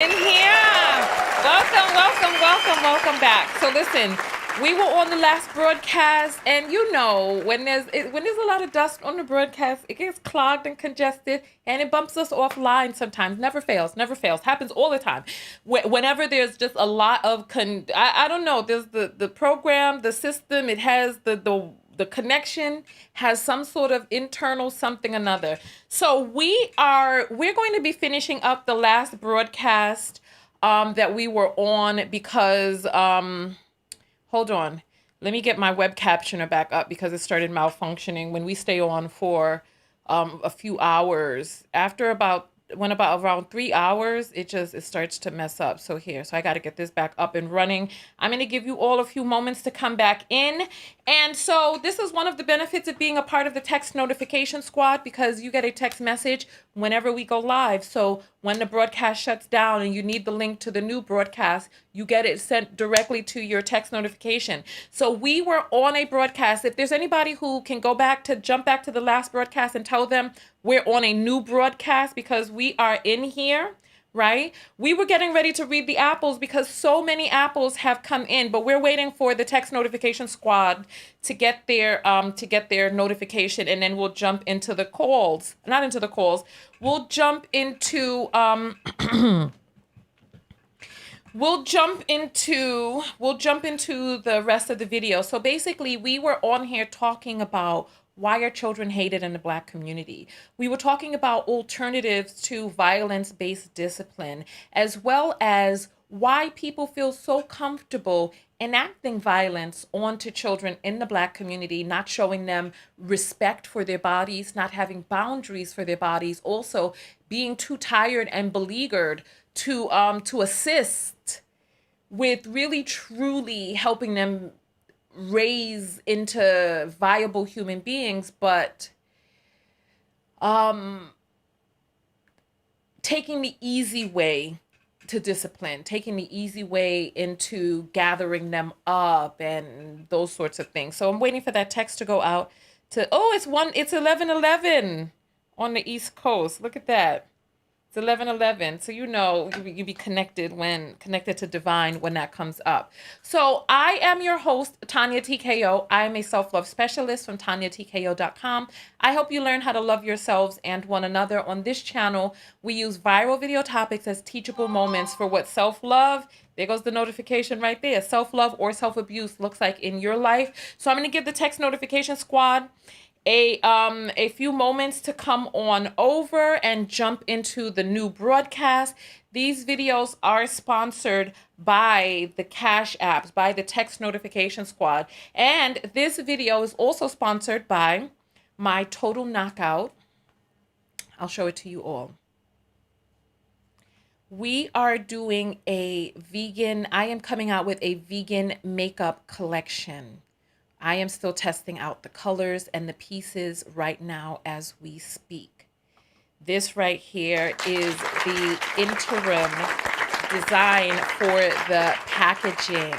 In here. Welcome back. So listen, we were on the last broadcast, and you know when there's a lot of dust on the broadcast, it gets clogged and congested, and it bumps us offline sometimes. Never fails. Happens all the time. Whenever there's just a lot of I don't know. There's the program, the system. It has the connection has some sort of internal something another. So we're going to be finishing up the last broadcast that we were on because hold on. Let me get my web captioner back up because it started malfunctioning when we stay on for a few hours. After about around 3 hours, it starts to mess up. So I got to get this back up and running. I'm going to give you all a few moments to come back in. And so this is one of the benefits of being a part of the text notification squad, because you get a text message whenever we go live. So when the broadcast shuts down and you need the link to the new broadcast, you get it sent directly to your text notification. So we were on a broadcast. If there's anybody who can jump back to the last broadcast and tell them we're on a new broadcast, because we are in here, right? We were getting ready to read the apples because so many apples have come in, but we're waiting for the text notification squad to get their notification, and then we'll jump into the calls. Not into the calls. We'll jump into we'll jump into the rest of the video. So basically, we were on here talking about why are children hated in the Black community. We were talking about alternatives to violence-based discipline, as well as why people feel so comfortable enacting violence onto children in the Black community, not showing them respect for their bodies, not having boundaries for their bodies, also being too tired and beleaguered to assist with really truly helping them raise into viable human beings, but taking the easy way to discipline, taking the easy way into gathering them up and those sorts of things. So I'm waiting for that text to go out it's 11:11 on the East Coast. Look at that. It's 11:11. So you be connected to divine when that comes up. So I am your host, Tanya TKO. I am a self-love specialist from TanyaTKO.com. I help you learn how to love yourselves and one another. On this channel, we use viral video topics as teachable moments for what self-love, there goes the notification right there, self-love or self-abuse looks like in your life. So I'm going to give the text notification squad a few moments to come on over and jump into the new broadcast. These videos are sponsored by the Cash Apps, by the Text Notification Squad. And this video is also sponsored by my Total Knockout. I'll show it to you all. We are doing I am coming out with a vegan makeup collection. I am still testing out the colors and the pieces right now as we speak. This right here is the interim design for the packaging.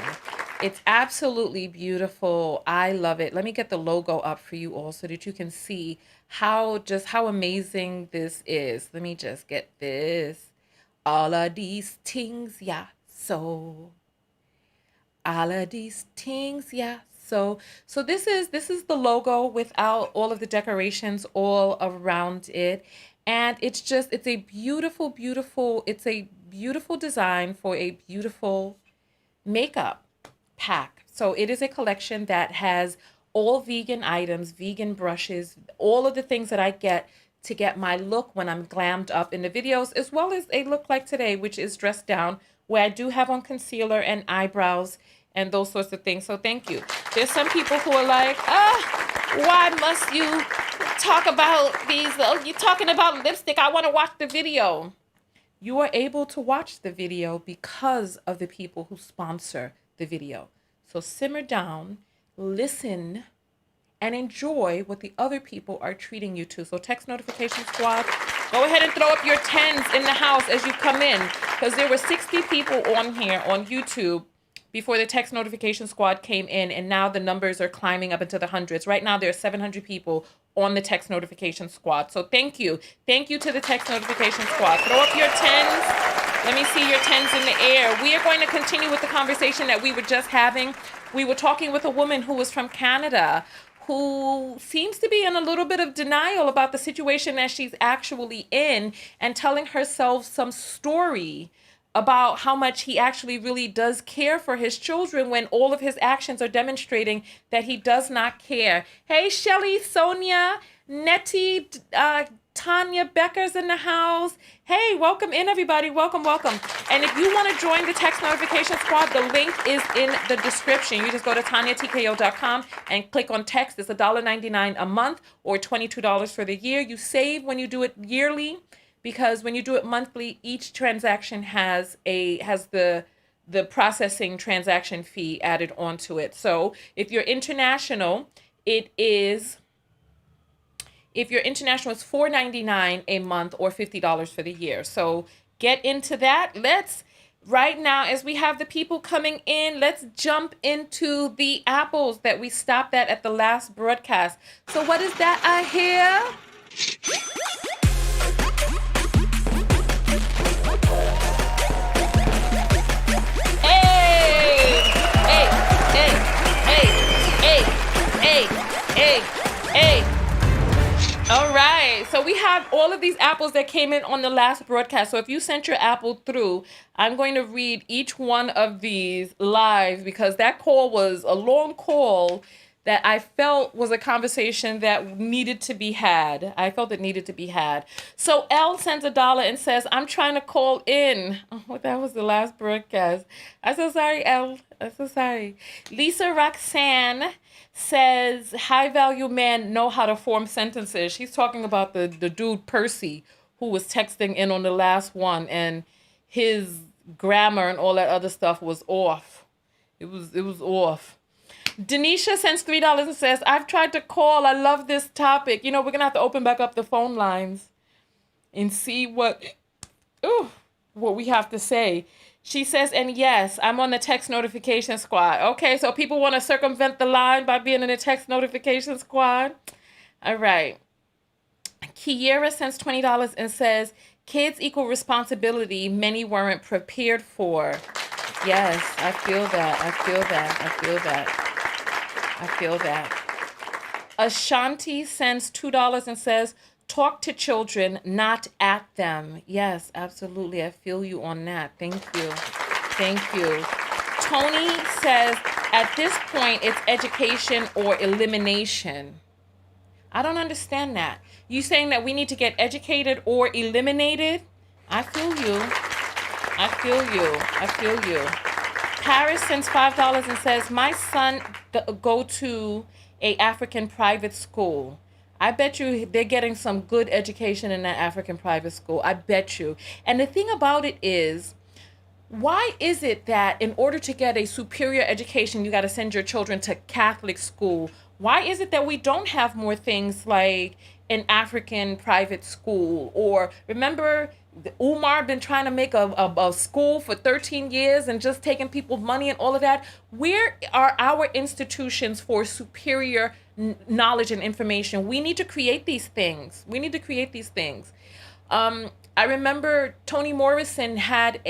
It's absolutely beautiful. I love it. Let me get the logo up for you all so that you can see how amazing this is. Let me just get this. All of these things, yeah, so. All of these things, yeah. So this is the logo without all of the decorations all around it. And it's a beautiful design for a beautiful makeup pack. So it is a collection that has all vegan items, vegan brushes, all of the things that I get to get my look when I'm glammed up in the videos, as well as a look like today, which is dressed down, where I do have on concealer and eyebrows and those sorts of things. So thank you. There's some people who are like, why must you talk about these? You're talking about lipstick. I want to watch the video. You are able to watch the video because of the people who sponsor the video. So simmer down, listen, and enjoy what the other people are treating you to. So text notification squad, go ahead and throw up your 10s in the house as you come in, because there were 60 people on here on YouTube before the text notification squad came in, and now the numbers are climbing up into the hundreds. Right now, there are 700 people on the text notification squad. So thank you. Thank you to the text notification squad. Throw up your 10s. Let me see your tens in the air. We are going to continue with the conversation that we were just having. We were talking with a woman who was from Canada who seems to be in a little bit of denial about the situation that she's actually in and telling herself some story about how much he actually really does care for his children when all of his actions are demonstrating that he does not care. Hey, Shelly, Sonia, Nettie, Tanya Becker's in the house. Hey, welcome in, everybody. Welcome, welcome. And if you want to join the text notification squad, the link is in the description. You just go to TanyaTKO.com and click on text. It's $1.99 a month or $22 for the year. You save when you do it yearly, because when you do it monthly, each transaction has the processing transaction fee added onto it. So if you're international, it's $4.99 a month or $50 for the year. So get into that. Let's right now, as we have the people coming in, let's jump into the apples that we stopped at the last broadcast. So what is that I hear? Hey. All right. So we have all of these apples that came in on the last broadcast. So if you sent your apple through, I'm going to read each one of these live because that call was a long call that I felt was a conversation that needed to be had. I felt it needed to be had. So L sends $1 and says, I'm trying to call in. Oh, that was the last broadcast. I'm so sorry, L. I'm so sorry. Lisa Roxanne says, high value men know how to form sentences. She's talking about the dude Percy who was texting in on the last one, and his grammar and all that other stuff was off. It was off. Denisha sends $3 and says, I've tried to call. I love this topic. You know, we're going to have to open back up the phone lines and see what we have to say. She says, and yes, I'm on the text notification squad. Okay, so people want to circumvent the line by being in the text notification squad. All right. Kiera sends $20 and says, kids equal responsibility many weren't prepared for. Yes, I feel that. Ashanti sends $2 and says, talk to children, not at them. Yes, absolutely. I feel you on that. Thank you. Tony says, at this point, it's education or elimination. I don't understand that. You saying that we need to get educated or eliminated? I feel you. Paris sends $5 and says, my son go to a African private school. I bet you they're getting some good education in that African private school. I bet you. And the thing about it is, why is it that in order to get a superior education, you got to send your children to Catholic school? Why is it that we don't have more things like an African private school? Or remember, Umar been trying to make a school for 13 years and just taking people's money and all of that. Where are our institutions for superior knowledge and information? We need to create these things. I remember Toni Morrison had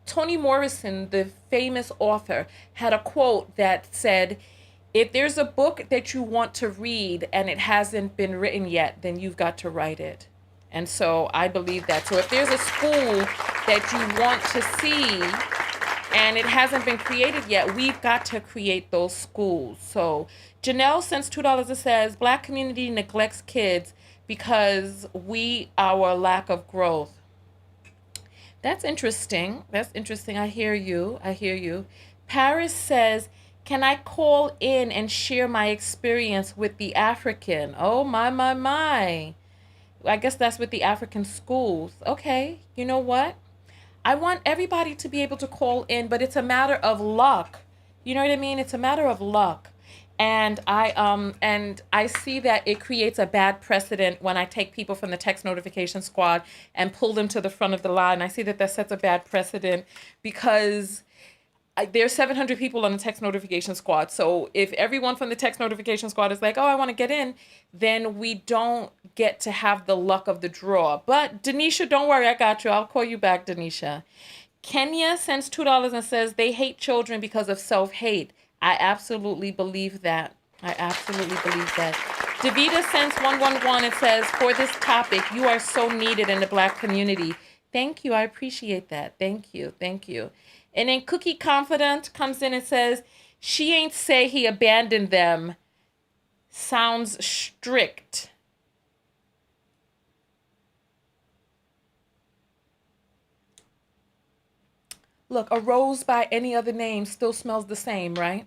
Toni Morrison, the famous author, had a quote that said, if there's a book that you want to read and it hasn't been written yet, then you've got to write it. And so I believe that. So if there's a school that you want to see and it hasn't been created yet, we've got to create those schools. So Janelle sends $2 and says, Black community neglects kids because our lack of growth. That's interesting. I hear you. Paris says, can I call in and share my experience with the African? Oh, my. I guess that's with the African schools. Okay, you know what? I want everybody to be able to call in, but it's a matter of luck. You know what I mean? It's a matter of luck. And I see that it creates a bad precedent when I take people from the text notification squad and pull them to the front of the line. I see that sets a bad precedent because there's 700 people on the text notification squad. So if everyone from the text notification squad is like, oh, I want to get in, then we don't get to have the luck of the draw. But Denisha, don't worry, I got you. I'll call you back, Denisha. Kenya sends $2 and says they hate children because of self-hate. I absolutely believe that. I absolutely believe that. Davida sends 111 and says, for this topic, you are so needed in the Black community. Thank you. I appreciate that. Thank you. Thank you. And then Cookie Confidant comes in and says, she ain't say he abandoned them. Sounds strict. Look, a rose by any other name still smells the same, right?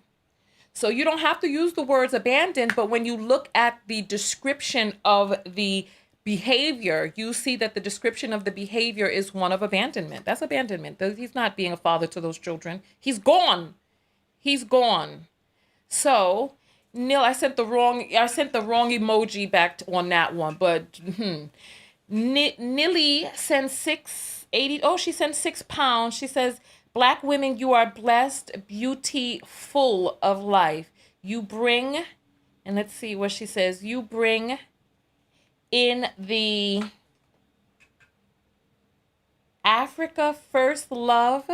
So you don't have to use the words abandoned, but when you look at the description of the behavior, you see that the description of the behavior is one of abandonment. That's abandonment. He's not being a father to those children. He's gone. He's gone. So, Neil, I sent the wrong emoji back on that one, but Nilly sends 680. Oh, she sends £6. She says, Black women, you are blessed, beauty, full of life. You bring, and let's see what she says. You bring in the Africa first love.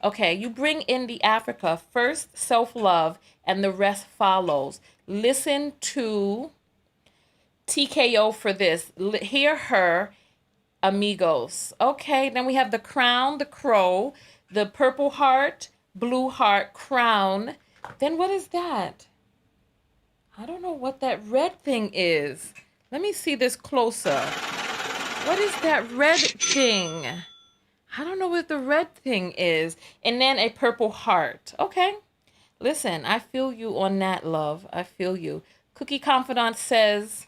Okay, you bring in the Africa first self-love and the rest follows. Listen to TKO for this. Hear her, amigos. Okay, then we have the crown, the crow, the purple heart, blue heart, crown. Then what is that? I don't know what that red thing is. Let me see this closer. What is that red thing? I don't know what the red thing is. And then a purple heart. Okay. Listen, I feel you on that, love. I feel you. Cookie Confidant says,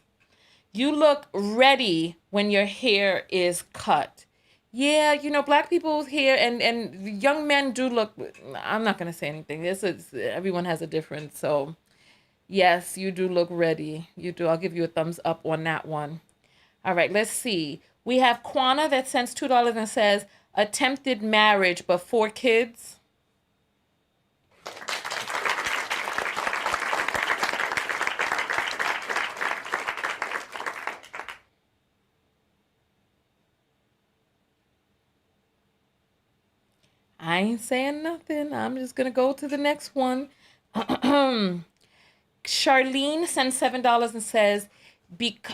you look ready when your hair is cut. Yeah, Black people's hair and young men do look, I'm not going to say anything. Everyone has a difference. So, yes, you do look ready. You do. I'll give you a thumbs up on that one. All right, let's see. We have Quana that sends $2 and says, attempted marriage, but 4 kids. I ain't saying nothing. I'm just going to go to the next one. Charlene sends $7 and says,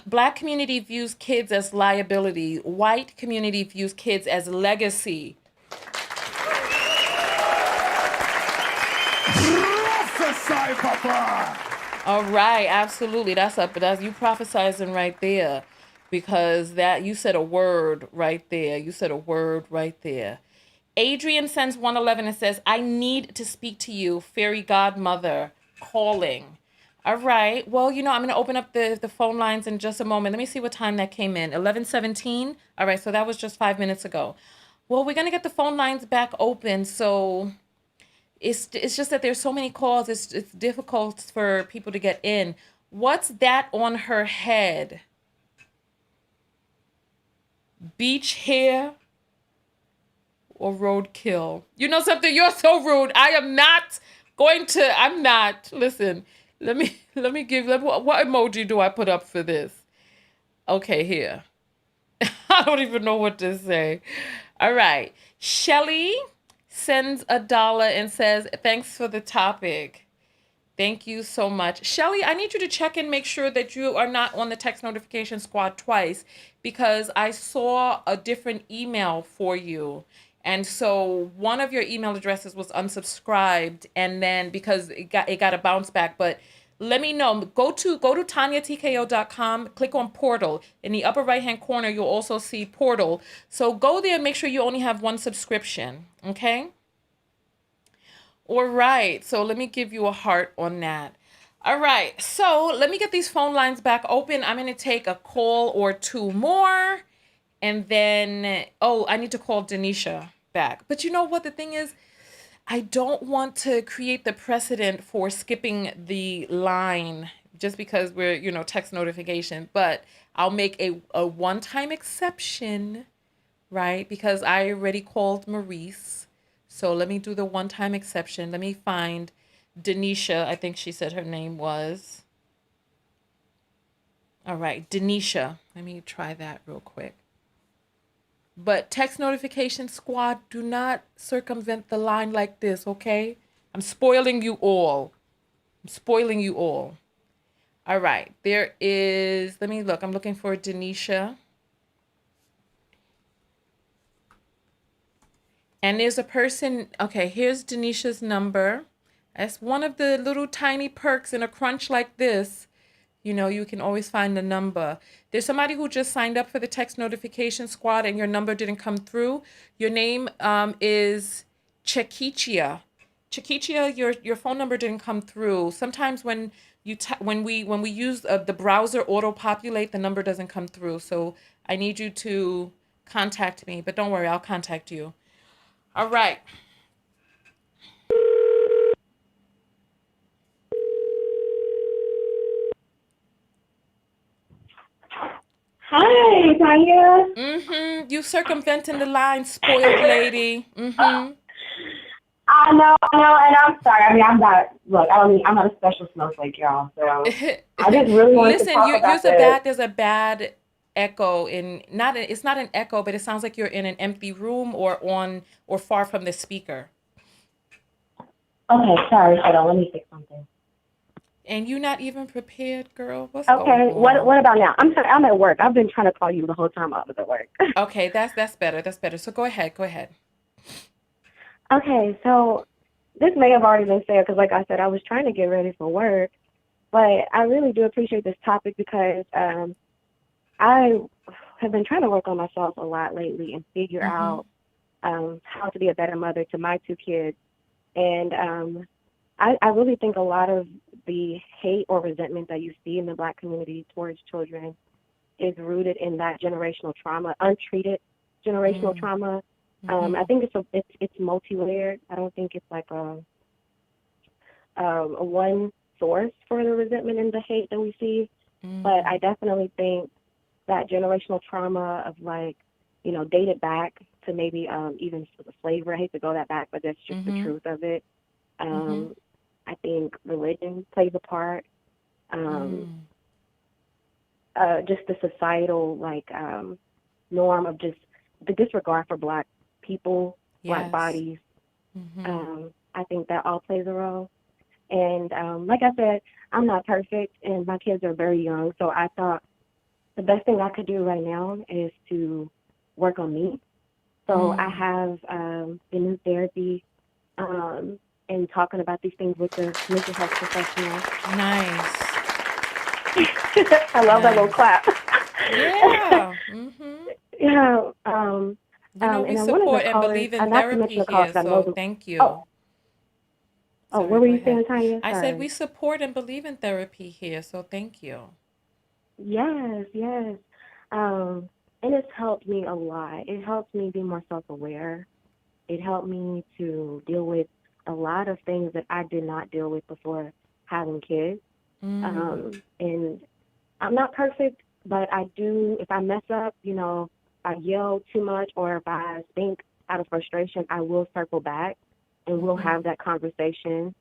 Black community views kids as liability. White community views kids as legacy. Prophesy, Papa. All right, absolutely. That's you prophesizing right there, because that you said a word right there. You said a word right there. Adrian sends 111 and says, I need to speak to you, fairy godmother, calling. All right. Well, I'm going to open up the phone lines in just a moment. Let me see what time that came in. 11:17. All right. So that was just 5 minutes ago. Well, we're going to get the phone lines back open. So it's just that there's so many calls. It's difficult for people to get in. What's that on her head? Beach hair or roadkill? You know something? You're so rude. I'm not. Listen, let me give, what emoji do I put up for this? Okay, here. I don't even know what to say. All right. Shelly sends $1 and says, thanks for the topic. Thank you so much. Shelly, I need you to check and make sure that you are not on the text notification squad twice, because I saw a different email for you. And so one of your email addresses was unsubscribed, and then because it got a bounce back, but let me know. Go to TanyaTKO.com, click on portal. In the upper right-hand corner, you'll also see portal. So go there and make sure you only have 1 subscription, okay? All right, so let me give you a heart on that. All right, so let me get these phone lines back open. I'm going to take a call or 2 more, and then, I need to call Denisha back. But you know what the thing is? I don't want to create the precedent for skipping the line just because we're, text notification, but I'll make a one-time exception, right? Because I already called Maurice. So let me do the one-time exception. Let me find Denisha. I think she said her name was. All right, Denisha. Let me try that real quick. But text notification squad, do not circumvent the line like this, okay? I'm spoiling you all. I'm spoiling you all. All right, there is, let me look. I'm looking for Denisha. And there's a person, okay, here's Denisha's number. That's one of the little tiny perks in a crunch like this. You know, you can always find the number. There's somebody who just signed up for the text notification squad and your number didn't come through. Your name is Chiquichia. Chiquichia, your phone number didn't come through. Sometimes when when we use the browser auto populate, the number doesn't come through. So I need you to contact me, but don't worry, I'll contact you. All right. Hi, Tanya. You circumventing the line, spoiled lady. I know, and I'm sorry. I mean, I'm not. Look, I'm not a special snowflake, y'all. So I just really wanted to talk about this. There's a bad echo in it's not an echo, but it sounds like you're in an empty room or far from the speaker. Okay, sorry. Hold on. Let me fix something. And you're not even prepared, girl. What's Okay. going on? What about now? I'm sorry. I'm at work. I've been trying to call you the whole time I was at work. Okay, that's better. That's better. So go ahead. Okay. So this may have already been said because, like I said, I was trying to get ready for work, but I really do appreciate this topic because I have been trying to work on myself a lot lately and figure out how to be a better mother to my two kids. And I really think a lot of the hate or resentment that you see in the Black community towards children is rooted in that generational trauma, untreated generational trauma. I think it's multi-layered. I don't think it's like a one source for the resentment and the hate that we see. But I definitely think that generational trauma of dated back to maybe even slavery. I hate to go that back, but that's just the truth of it. I think religion plays a part. Just the societal norm of just the disregard for Black people, Black bodies. I think that all plays a role. And like I said, I'm not perfect, and my kids are very young, so I thought the best thing I could do right now is to work on me. So I have been in therapy and talking about these things with the mental health professional. Nice. I love that little clap. Yeah. Yeah. We support and believe in therapy here, so thank you. What were you saying, Tanya? I said we support and believe in therapy here, so thank you. Yes. And it's helped me a lot. It helped me be more self-aware. It helped me to deal with a lot of things that I did not deal with before having kids. And I'm not perfect, but I do, if I mess up, if I yell too much or if I think out of frustration, I will circle back and we'll have that conversation.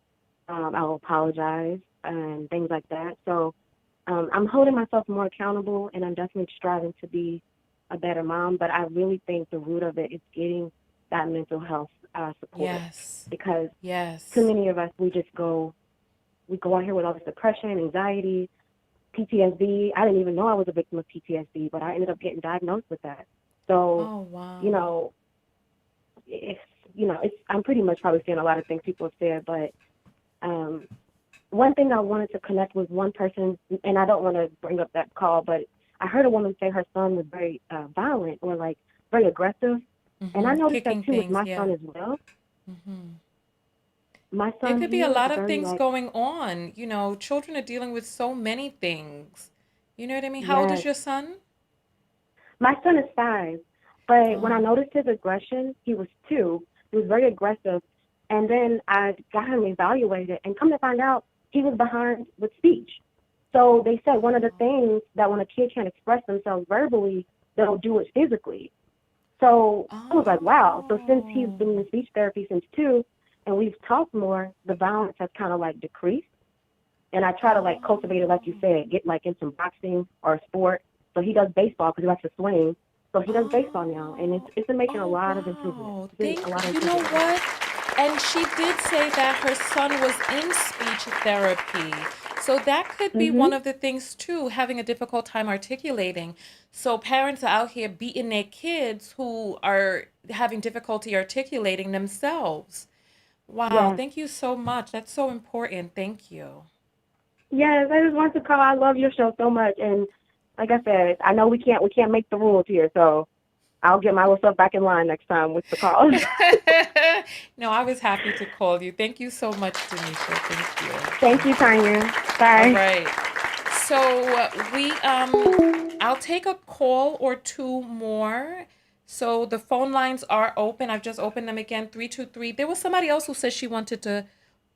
I'll apologize and things like that. So I'm holding myself more accountable, and I'm definitely striving to be a better mom, but I really think the root of it is getting that mental health support. Yes. Because too many of us, we go out here with all this depression, anxiety, PTSD. I didn't even know I was a victim of PTSD, but I ended up getting diagnosed with that. So, I'm pretty much probably saying a lot of things people have said, but one thing I wanted to connect with one person, and I don't want to bring up that call, but I heard a woman say her son was very violent or very aggressive. And I noticed that too with my son as well. My son, there could be a lot of things going on. Children are dealing with so many things. You know what I mean? How old is your son? My son is 5. But when I noticed his aggression, he was 2. He was very aggressive. And then I got him evaluated, and come to find out, he was behind with speech. So they said one of the things that when a kid can't express themselves verbally, they'll do it physically. So I was like, wow. So since he's Oh. been in speech therapy since 2, and we've talked more, the violence has kind of like decreased. And I try to like cultivate it, like you Oh. said, get like into boxing or sport. So he does baseball because he likes to swing. So he does baseball now, and Oh. it's been making a Oh, lot of improvement. wow. It's been a lot of You know improvement. what? And she did say that her son was in speech therapy. So that could be one Mhm. of the things too, having a difficult time articulating. So parents are out here beating their kids who are having difficulty articulating themselves. Wow, Yes. thank you so much. That's so important. Thank you. Yes. I just wanted to call. I love your show so much, and like I said, I know we can't make the rules here, so I'll get my little stuff back in line next time with the calls. No, I was happy to call you. Thank you so much, Denisha. Thank you. Thank you, Tanya. All Bye. right. So I'll take a call or two more. So the phone lines are open. I've just opened them again. 323. There was somebody else who said she wanted to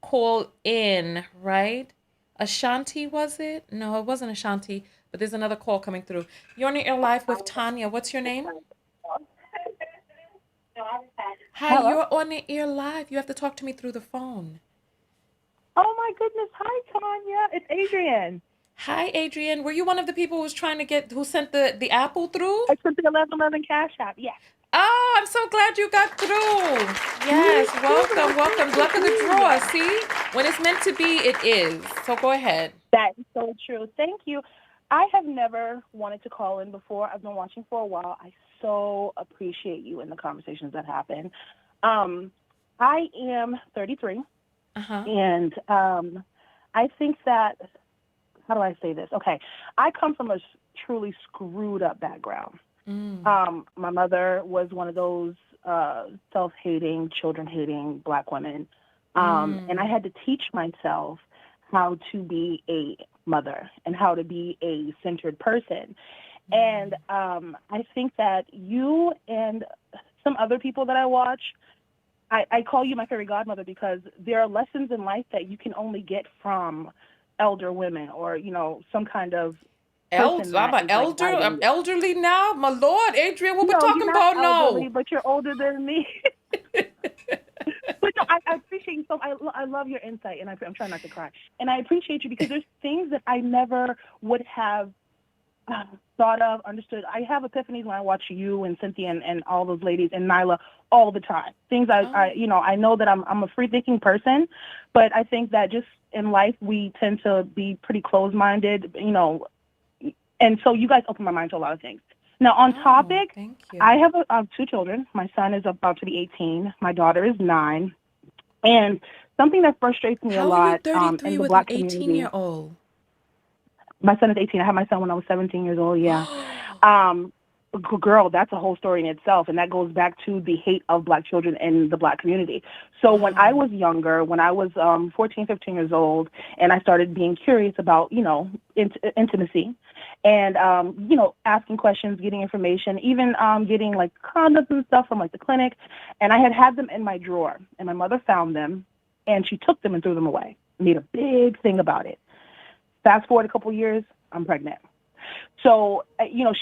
call in, right? Ashanti, was it? No, it wasn't Ashanti, but there's another call coming through. You're on the air live with Tanya. What's your name? Hi, Hello. you're on the air live. You have to talk to me through the phone. Oh my goodness. Hi, Tanya. It's Adrian. Hi, Adrian. Were you one of the people who sent the apple through? I sent the 1111 Cash App. Yes. Oh, I'm so glad you got through. Me Yes, too. welcome, I'm so welcome. Luck of the happy. draw. See, when it's meant to be, it is. So go ahead. That is so true. Thank you. I have never wanted to call in before. I've been watching for a while. I so appreciate you and the conversations that happen. Um, I am 33, Uh-huh. and I think that, how do I say this? Okay, I come from a truly screwed up background. Mm. My mother was one of those self-hating, children-hating Black women, and I Mm. had to teach myself how to be a mother and how to be a centered person. And Mm. I think that you and some other people that I watch, I call you my fairy godmother because there are lessons in life that you can only get from elder women or some kind of person I'm that an is like elder. guiding I'm you. elderly now. My Lord, Adrian, what we No, you're talking not about? elderly, No. but you're older than me. But no, I appreciate you so. I love your insight, and I'm trying not to cry. And I appreciate you because there's things that I never would have thought of, understood. I have epiphanies when I watch you and Cynthia and all those ladies and Nyla all the time. Things Oh. I know that I'm a free thinking person, but I think that just in life we tend to be pretty closed minded, and so you guys open my mind to a lot of things. Now on Oh, topic, thank I you. have two children. My son is about to be 18. My daughter is 9. And something that frustrates me a How are you lot 33 in the with an Black community. 18-year-old? My son is 18. I had my son when I was 17 years old. Yeah. Um, Girl, that's a whole story in itself, and that goes back to the hate of Black children in the Black community. So when I Wow. was younger, when I was 14, 15 years old, and I started being curious about, intimacy, and asking questions, getting information, even getting like condoms and stuff from like the clinic, and I had them in my drawer, and my mother found them, and she took them and threw them away. Made a big thing about it. Fast forward a couple years, I'm pregnant. So,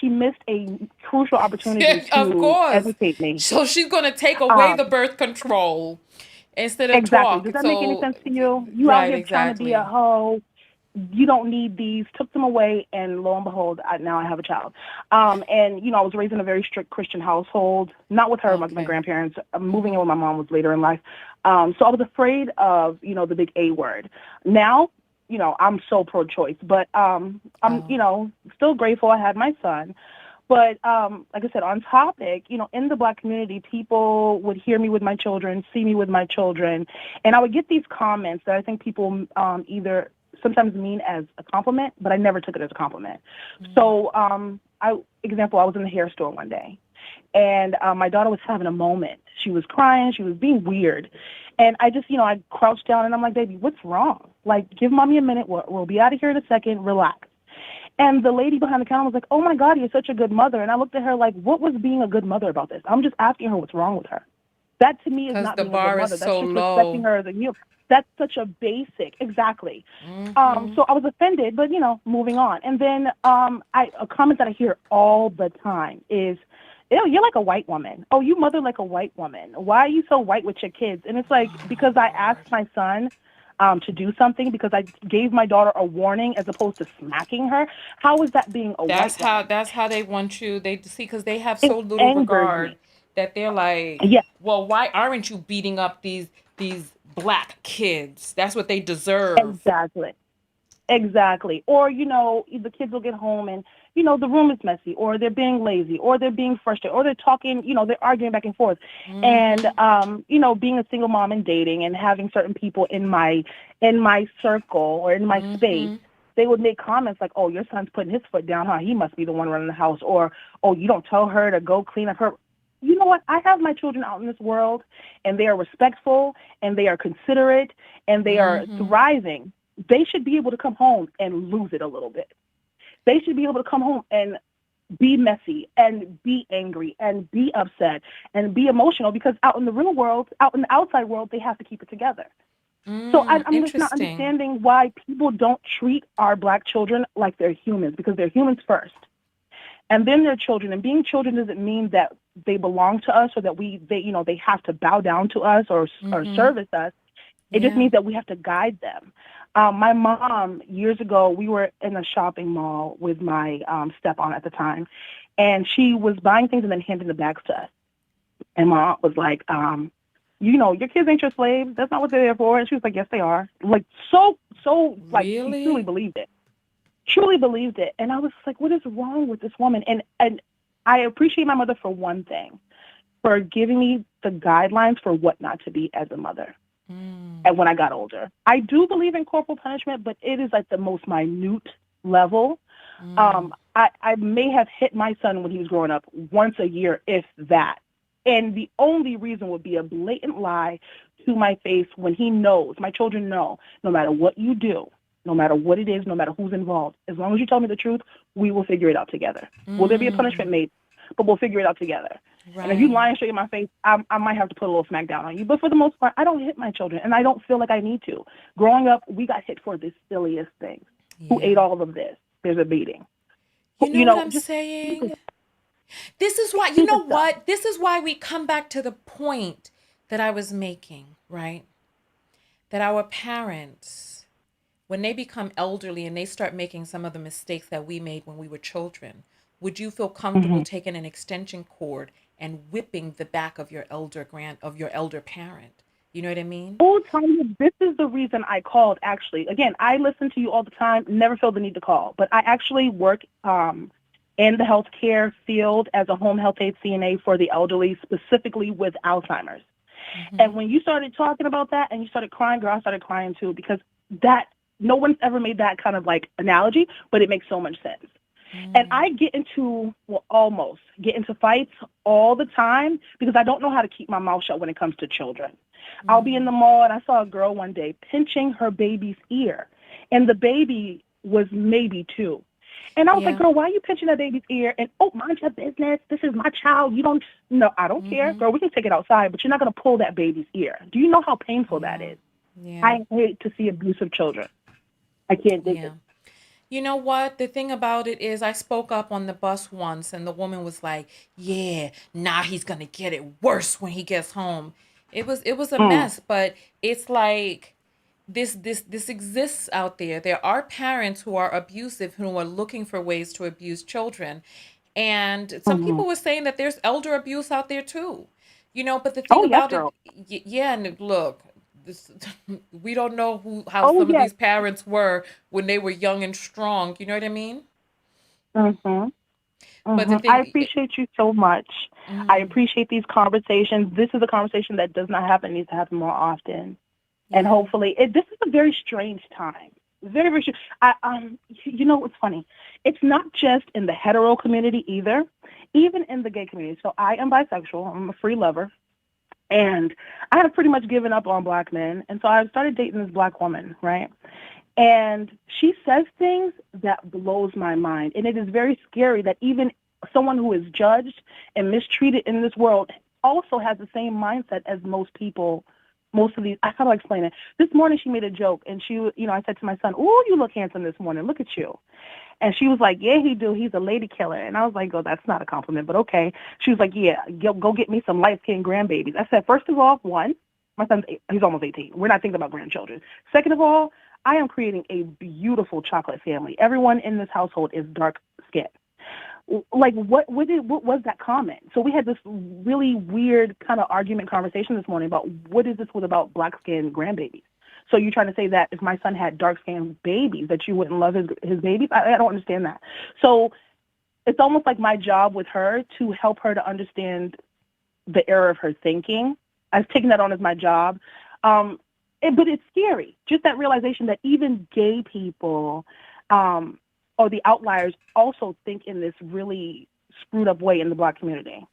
she missed a crucial opportunity Of to course. educate me. So she's gonna take away the Um, birth control instead of exactly. Does talk. that make any So, sense to you? You out right, here trying to be a exactly. hoe. You don't need these. Took them away, and lo and behold, now I have a child. And I was raised in a very strict Christian household. Not with her, my Okay. grandparents. Moving in Mm-hmm. with my mom was later in life. So I was afraid of the big A word. Now, I'm so pro-choice, but I'm Oh. still grateful I had my son. But like I said, on topic, in the Black community, people would hear me with my children, see me with my children, and I would get these comments that I think people either sometimes mean as a compliment, but I never took it as a compliment. Mm. So, I was in the hair store one day, and my daughter was having a moment. She was crying. She was being weird. And I just, I crouched down and I'm like, baby, what's wrong? Like, give mommy a minute. We'll be out of here in a second. Relax. And the lady behind the counter was like, oh, my God, you're such a good mother. And I looked at her like, what was being a good mother about this? I'm just asking her what's wrong with her. That to me is Because not the being a good bar is mother. That's so just respecting low. her as a That's such a basic, exactly. Mm-hmm. So I was offended, but moving on. And then a comment that I hear all the time is, ew, you're like a white woman. Oh, you mother like a white woman. Why are you so white with your kids? And it's like, because I asked my son to do something, because I gave my daughter a warning as opposed to smacking her. How is that being a white woman? That's how they want you. They see because they have It so little angers regard me. that they're like, Yes, well, why aren't you beating up these black kids? That's what they deserve. exactly. Exactly. Or, the kids will get home and, the room is messy, or they're being lazy, or they're being frustrated, or they're talking, they're arguing back and forth. And, Mm-hmm. being a single mom and dating and having certain people in my circle or in my space, Mm-hmm. they would make comments like, oh, your son's putting his foot down, huh? He must be the one running the house. Or, oh, you don't tell her to go clean up her. You know what? I have my children out in this world, and they are respectful, and they are considerate, and they are Mm-hmm. thriving. They should be able to come home and lose it a little bit. They should be able to come home and be messy and be angry and be upset and be emotional, because out in the real world, out in the outside world, they have to keep it together. So I'm just not Interesting. understanding why people don't treat our Black children like they're humans, because they're humans first. And then they're children. And being children doesn't mean that they belong to us, or that they have to bow down to us or Mm-hmm. service us. It just Yeah. means that we have to guide them. My mom, years ago, we were in a shopping mall with my step-on at the time, and she was buying things and then handing the bags to us. And my aunt was like, your kids ain't your slaves. That's not what they're there for. And she was like, yes, they are. Like, like, she truly Really? believed it. Truly believed it. And I was like, what is wrong with this woman? And I appreciate my mother for one thing, for giving me the guidelines for what not to be as a mother. Mm. And when I got older, I do believe in corporal punishment, but it is at the most minute level. Mm. I may have hit my son when he was growing up once a year, if that. And the only reason would be a blatant lie to my face, when he knows, my children know, no matter what you do, no matter what it is, no matter who's involved, as long as you tell me the truth, we will figure it out together. Will there be a punishment Mm. made? But we'll figure it out together. And if you Right. lie and show you my face, I might have to put a little smack down on you. But for the most part, I don't hit my children, and I don't feel like I need to. Growing up, we got hit for the silliest things. Who ate Yeah. all of this? There's a beating. You know what I'm Just saying? stupid, This is why, you know stupid stuff. what? This is why we come back to the point that I was making, right? That our parents, when they become elderly and they start making some of the mistakes that we made when we were children, would you feel comfortable Mm-hmm. taking an extension cord and whipping the back of your elder parent? You know what I mean? Oh, Tanya, this is the reason I called, actually. Again, I listen to you all the time, never feel the need to call. But I actually work in the healthcare field as a home health aide CNA for the elderly, specifically with Alzheimer's. Mm-hmm. And when you started talking about that and you started crying, girl, I started crying too, because that no one's ever made that kind of like analogy, but it makes so much sense. And Mm. I almost get into fights all the time, because I don't know how to keep my mouth shut when it comes to children. I'll be in the Mm. mall, and I saw a girl one day pinching her baby's ear, and the baby was maybe 2. And I was like, Yeah. girl, why are you pinching that baby's ear? And, oh, mind your business. This is my child. You don't, no, I don't care. Mm-hmm. Girl, we can take it outside, but you're not going to pull that baby's ear. Do you know how painful that Yeah. is? Yeah. I hate to see abusive children. I can't dig Yeah. it. You know what? The thing about it is, I spoke up on the bus once, and the woman was like, "Yeah, now he's gonna get it worse when he gets home." It was a Mm, mess, but it's like this exists out there. There are parents who are abusive, who are looking for ways to abuse children, and some mm-hmm. people were saying that there's elder abuse out there too. But the thing Oh, yes, about it, girl. yeah, and look, this, we don't know how Oh, some of yes. these parents were when they were young and strong. You know what I mean? Mm-hmm. But the I thing, appreciate you so much. I mm, appreciate these conversations. This is a conversation that does not happen. It needs to happen more often. And yeah. hopefully, this is a very strange time. Very, very strange. You know what's funny? It's not just in the hetero community either, even in the gay community. So I am bisexual. I'm a free lover. And I have pretty much given up on Black men. And so I started dating this Black woman, right? And she says things that blows my mind. And it is very scary that even someone who is judged and mistreated in this world also has the same mindset as most people. Most of these, how do I explain it? This morning she made a joke, and I said to my son, "Ooh, you look handsome this morning. Look at you." And she was like, yeah, he do. He's a lady killer. And I was like, oh, that's not a compliment, but okay. She was like, yeah, go get me some light-skinned grandbabies. I said, first of all, one, my son's he's almost 18. We're not thinking about grandchildren. Second of all, I am creating a beautiful chocolate family. Everyone in this household is dark skinned. Like, what was that comment? So we had this really weird kind of argument conversation this morning about what is this with about black skinned grandbabies. So you're trying to say that if my son had dark skinned babies, that you wouldn't love his babies? I don't understand that. So it's almost like my job with her to help her to understand the error of her thinking. I've taken that on as my job. But it's scary, just that realization that even gay people or the outliers also think in this really screwed up way in the black community.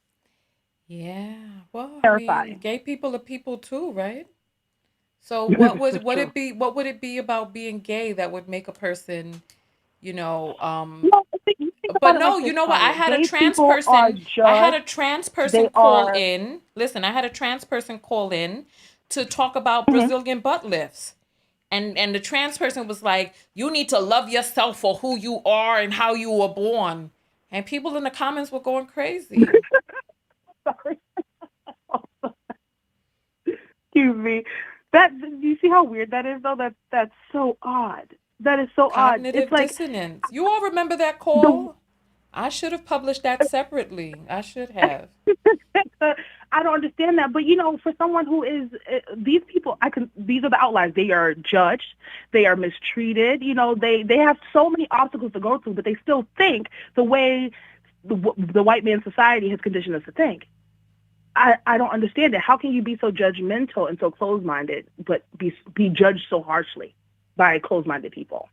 Yeah. Well, I Terrifying. mean, gay people are people too, right? So what would That's what true. it be what would it be about being gay that would make a person, you know, No, you think but about it no, like you this, know what? Tanya. Gay people are I had a judged. trans They person call are. in. Listen, I had a trans person call in to talk about Mhm. Brazilian butt lifts. And the trans person was like, you need to love yourself for who you are and how you were born. And people in the comments were going crazy. Sorry. Excuse me. That, do you see how weird that is, though? That's so odd. That is so odd. It's Cognitive like dissonance. You all remember that the call? I should have published that separately. I should have. I don't understand that. But for someone who is these people, these are the outliers. They are judged. They are mistreated. They have so many obstacles to go through, but they still think the way the white man society has conditioned us to think. I don't understand it. How can you be so judgmental and so closed-minded, but be judged so harshly by closed-minded people?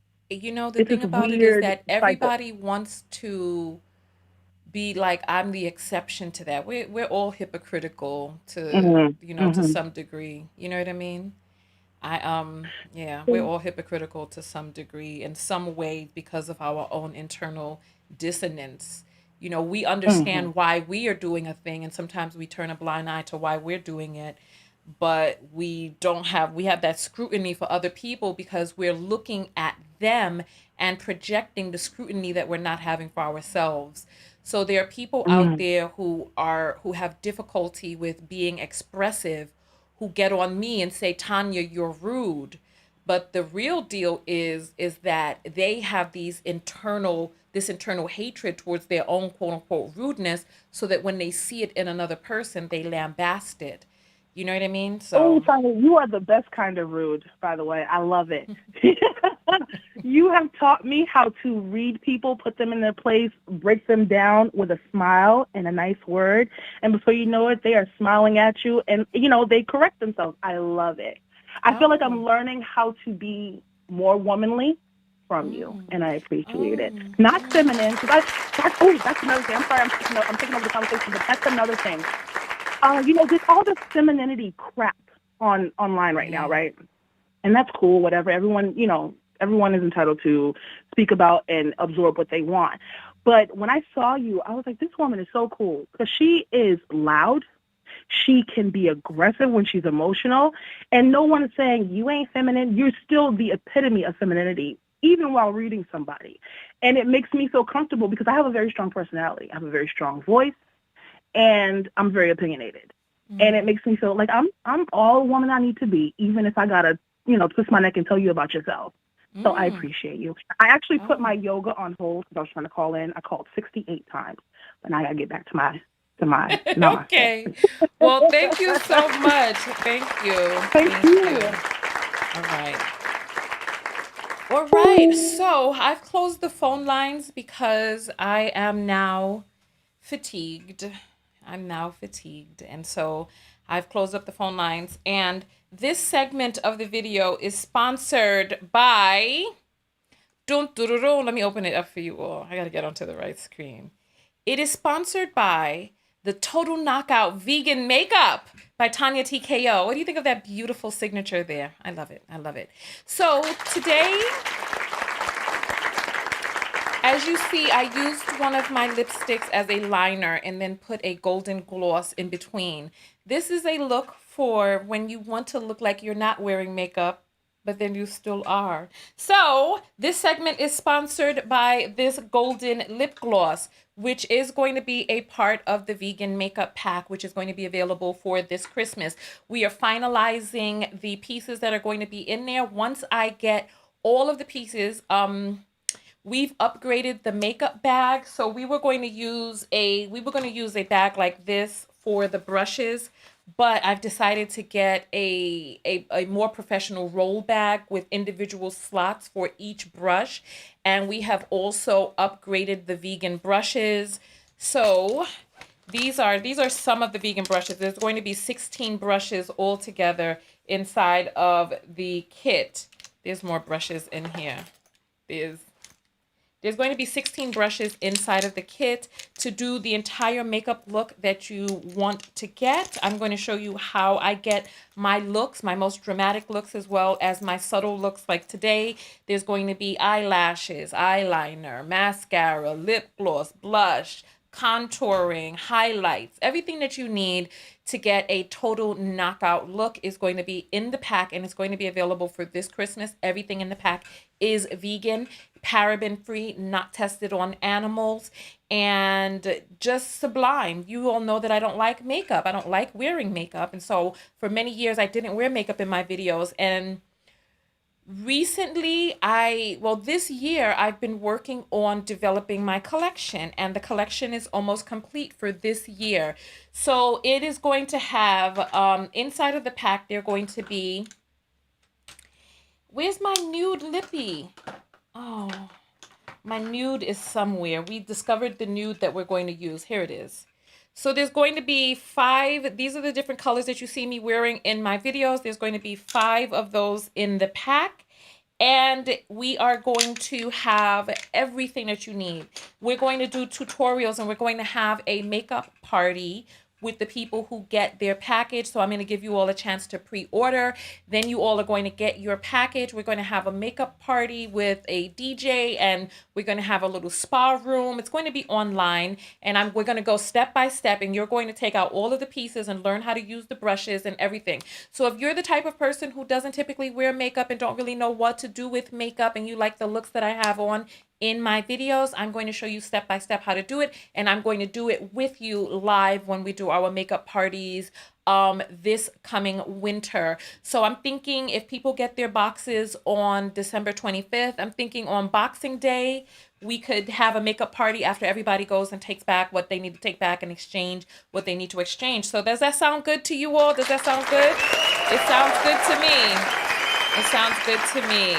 The It's thing this about it is weird that cycle. everybody wants to be like, I'm the exception to that. We're all hypocritical to Hmm. some degree. You know what I mean? Yeah, we're all hypocritical to some degree in some way because of our own internal dissonance. We Hmm. understand why we are doing a thing, and sometimes we turn a blind eye to why we're doing it, but we have that scrutiny for other people because we're looking at them and projecting the scrutiny that we're not having for ourselves. So there are people out Hmm. there who have difficulty with being expressive, who get on me and say, Tanya, you're rude. But the real deal is that they have this internal hatred towards their own quote unquote rudeness, so that when they see it in another person, they lambast it. You know what I mean? Oh, So Tanya, you are the best kind of rude, by the way. I love it. You have taught me how to read people, put them in their place, break them down with a smile and a nice word. And before you know it, they are smiling at you and, they correct themselves. I love it. I feel like I'm oh, learning how to be more womanly from you, mm, and I appreciate it. oh, Not oh, feminine, because that's another thing. I'm sorry, I'm taking over the conversation, but that's another thing. There's all this femininity crap online right now, yeah. right? And that's cool, whatever. Everyone is entitled to speak about and absorb what they want. But when I saw you, I was like, this woman is so cool because she is loud. She can be aggressive when she's emotional. And no one is saying you ain't feminine. You're still the epitome of femininity, even while reading somebody. And it makes me feel comfortable because I have a very strong personality. I have a very strong voice and I'm very opinionated. And it Mm, makes me feel like I'm all woman I need to be, even if I gotta, twist my neck and tell you about yourself. So I mm, appreciate you. I actually put my oh. yoga on hold because I was trying to call in. I called 68 times, but now I gotta get back to my namaste. Okay. Well, thank you so much. Thank you. Thank Thank you. you. All right. All right. So I've closed the phone lines because I am now fatigued. I'm now fatigued. And so I've closed up the phone lines. And this segment of the video is sponsored by. Dun, dun, dun, dun. Let me open it up for you all. I got to get onto the right screen. It is sponsored by the Total Knockout Vegan Makeup by Tanya TKO. What do you think of that beautiful signature there? I love it. I love it. So today, as you see, I used one of my lipsticks as a liner and then put a golden gloss in between. This is a look for when you want to look like you're not wearing makeup, but then you still are. So this segment is sponsored by this golden lip gloss, which is going to be a part of the vegan makeup pack, which is going to be available for this Christmas. We are finalizing the pieces that are going to be in there. Once I get all of the pieces, we've upgraded the makeup bag. So we were going to use a bag like this for the brushes, but I've decided to get a more professional roll bag with individual slots for each brush. And we have also upgraded the vegan brushes. So these are some of the vegan brushes. There's going to be 16 brushes all together inside of the kit. There's more brushes in here. There's going to be 16 brushes inside of the kit to do the entire makeup look that you want to get. I'm going to show you how I get my looks, my most dramatic looks, as well as my subtle looks. Like today, there's going to be eyelashes, eyeliner, mascara, lip gloss, blush, contouring, highlights, everything that you need to get a total knockout look is going to be in the pack, and it's going to be available for this Christmas. Everything in the pack is vegan, paraben free, not tested on animals, and just sublime. You all know that I don't like makeup. I don't like wearing makeup. And so for many years, I didn't wear makeup in my videos. And recently, this year, I've been working on developing my collection, and the collection is almost complete for this year. So it is going to have, inside of the pack, they're going to be, where's my nude lippy? Oh, my nude is somewhere. We discovered the nude that we're going to use. Here it is. So there's going to be 5. These are the different colors that you see me wearing in my videos. There's going to be 5 of those in the pack. And we are going to have everything that you need. We're going to do tutorials, and we're going to have a makeup party with the people who get their package. So I'm going to give you all a chance to pre-order. Then you all are going to get your package. We're going to have a makeup party with a DJ, and we're going to have a little spa room. It's going to be online, and we're going to go step by step, and you're going to take out all of the pieces and learn how to use the brushes and everything. So if you're the type of person who doesn't typically wear makeup and don't really know what to do with makeup, and you like the looks that I have on in my videos, I'm going to show you step by step how to do it, and I'm going to do it with you live when we do our makeup parties this coming winter. So I'm thinking if people get their boxes on December 25th, I'm thinking on Boxing Day, we could have a makeup party after everybody goes and takes back what they need to take back and exchange what they need to exchange. So does that sound good to you all? Does that sound good? It sounds good to me. It sounds good to me.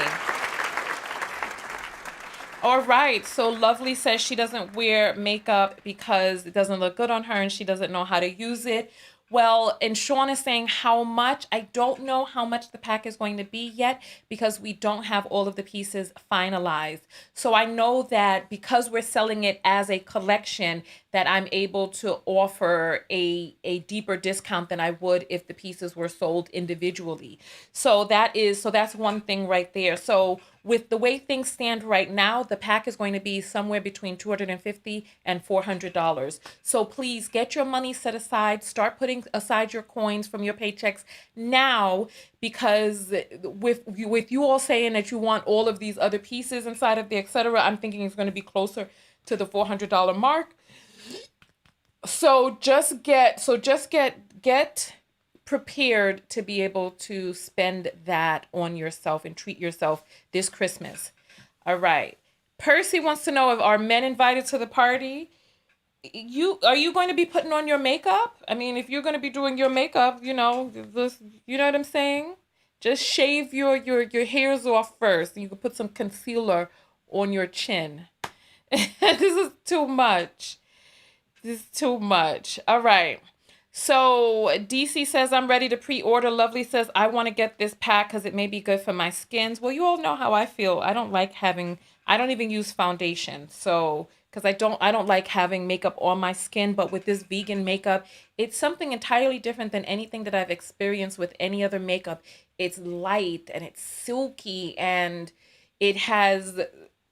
All right, so Lovely says she doesn't wear makeup because it doesn't look good on her and she doesn't know how to use it. Well, and Sean is saying how much. I don't know how much the pack is going to be yet because we don't have all of the pieces finalized. So I know that because we're selling it as a collection, that I'm able to offer a deeper discount than I would if the pieces were sold individually. So that's one thing right there. So with the way things stand right now, the pack is going to be somewhere between $250 and $400. So please get your money set aside. Start putting aside your coins from your paychecks now, because with you all saying that you want all of these other pieces inside of the etc., I'm thinking it's going to be closer to the $400 mark. So just get prepared to be able to spend that on yourself and treat yourself this Christmas. All right. Percy wants to know if are men invited to the party? Are you going to be putting on your makeup? I mean, if you're going to be doing your makeup, you know what I'm saying? Just shave your hairs off first. You can put some concealer on your chin. This is too much. This is too much. All right. So DC says, I'm ready to pre-order. Lovely says, I want to get this pack because it may be good for my skins. Well, you all know how I feel. I don't even use foundation. So, because I don't like having makeup on my skin, but with this vegan makeup, it's something entirely different than anything that I've experienced with any other makeup. It's light and it's silky and it has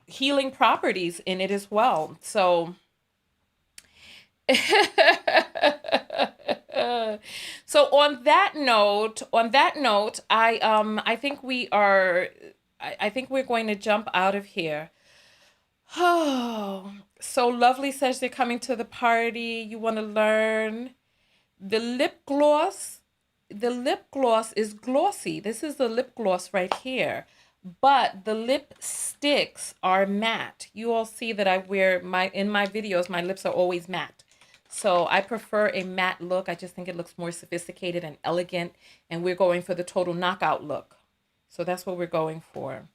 healing properties in it as well. So So on that note, I think I think we're going to jump out of here. Oh, so Lovely says they're coming to the party. You want to learn the lip gloss. The lip gloss is glossy. This is the lip gloss right here. But the lipsticks are matte. You all see that I wear in my videos, my lips are always matte. So I prefer a matte look. I just think it looks more sophisticated and elegant. And we're going for the total knockout look. So that's what we're going for.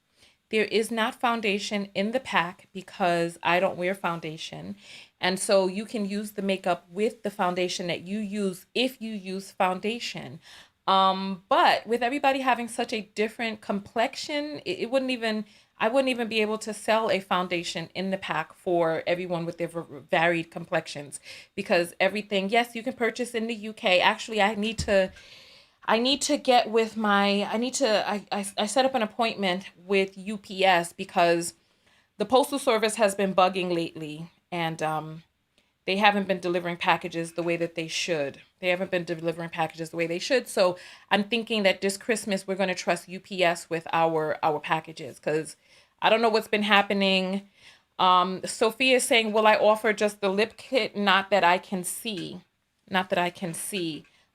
There is not foundation in the pack because I don't wear foundation. And so you can use the makeup with the foundation that you use if you use foundation. But with everybody having such a different complexion, I wouldn't even be able to sell a foundation in the pack for everyone with their varied complexions because everything, yes, you can purchase in the UK. Actually, I need to get with I set up an appointment with UPS because the Postal Service has been bugging lately and they haven't been delivering packages the way that they should. So I'm thinking that this Christmas, we're going to trust UPS with our packages because I don't know what's been happening. Sophia is saying, will I offer just the lip kit? Not that I can see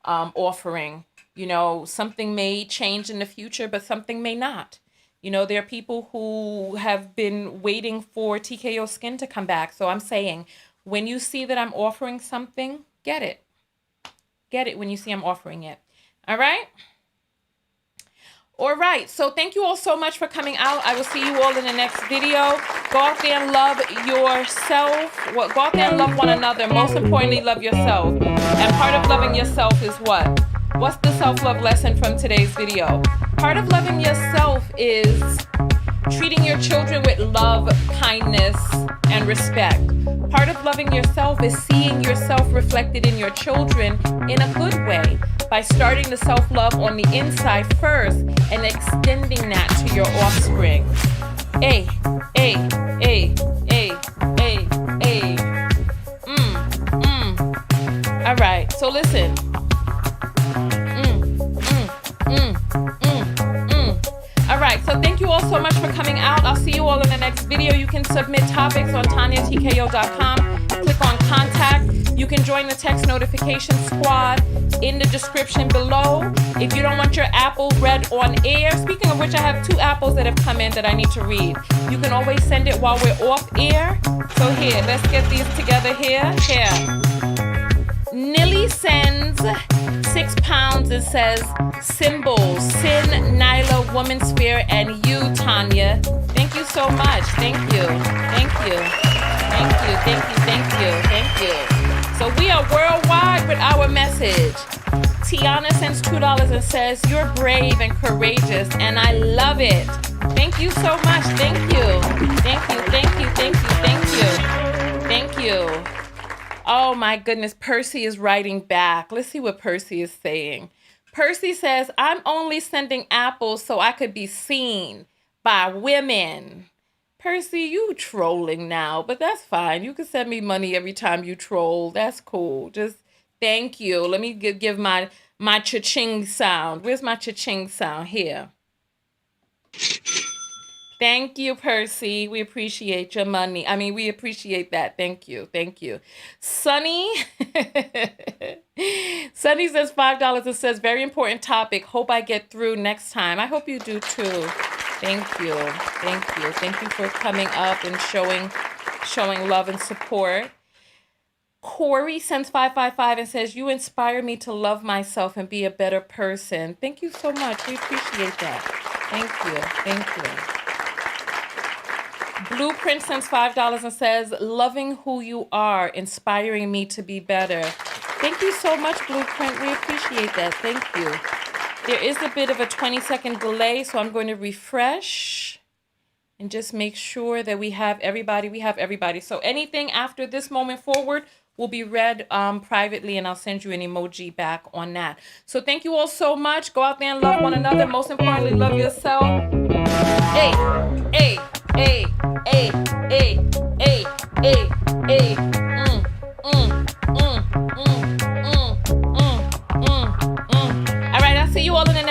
offering. You know, something may change in the future, but something may not. You know, there are people who have been waiting for TKO Skin to come back. So I'm saying, when you see that I'm offering something, get it. Get it when you see I'm offering it. All right? All right. So thank you all so much for coming out. I will see you all in the next video. Go out there and love yourself. Go out there and love one another. Most importantly, love yourself. And part of loving yourself is what? What's the self-love lesson from today's video? Part of loving yourself is treating your children with love, kindness, and respect. Part of loving yourself is seeing yourself reflected in your children in a good way by starting the self-love on the inside first and extending that to your offspring. Hey. All right, so listen. All right, so thank you all so much for coming out. I'll see you all in the next video. You can submit topics on TanyaTKO.com. Click on contact. You can join the text notification squad in the description below. If you don't want your apple read on air, speaking of which, I have 2 apples that have come in that I need to read. You can always send it while we're off air. So here, let's get these together here. Nilly sends £6 and says, symbols, Sin, Nyla, Woman Sphere, and you, Tanya. Thank you so much. Thank you. So we are worldwide with our message. Tiana sends $2 and says, you're brave and courageous, and I love it. Thank you so much. Thank you. Oh my goodness, Percy is writing back. Let's see what Percy is saying. Percy says, I'm only sending apples so I could be seen by women. Percy, you trolling now, but that's fine. You can send me money every time you troll. That's cool. Just thank you. Let me give my cha-ching sound. Where's my cha-ching sound? Here. Thank you, Percy. We appreciate your money. We appreciate that. Thank you. Sunny. Sunny says $5 and says, very important topic. Hope I get through next time. I hope you do too. Thank you. Thank you for coming up and showing love and support. Corey sends 555 and says, you inspire me to love myself and be a better person. Thank you so much. We appreciate that. Thank you. Blueprint sends $5 and says, loving who you are, inspiring me to be better. Thank you so much, Blueprint. We appreciate that. Thank you. There is a bit of a 20-second delay, so I'm going to refresh and just make sure that we have everybody. So anything after this moment forward will be read privately, and I'll send you an emoji back on that. So thank you all so much. Go out there and love one another. Most importantly, love yourself. Hey.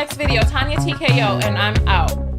next video. Tanya TKO, and I'm out.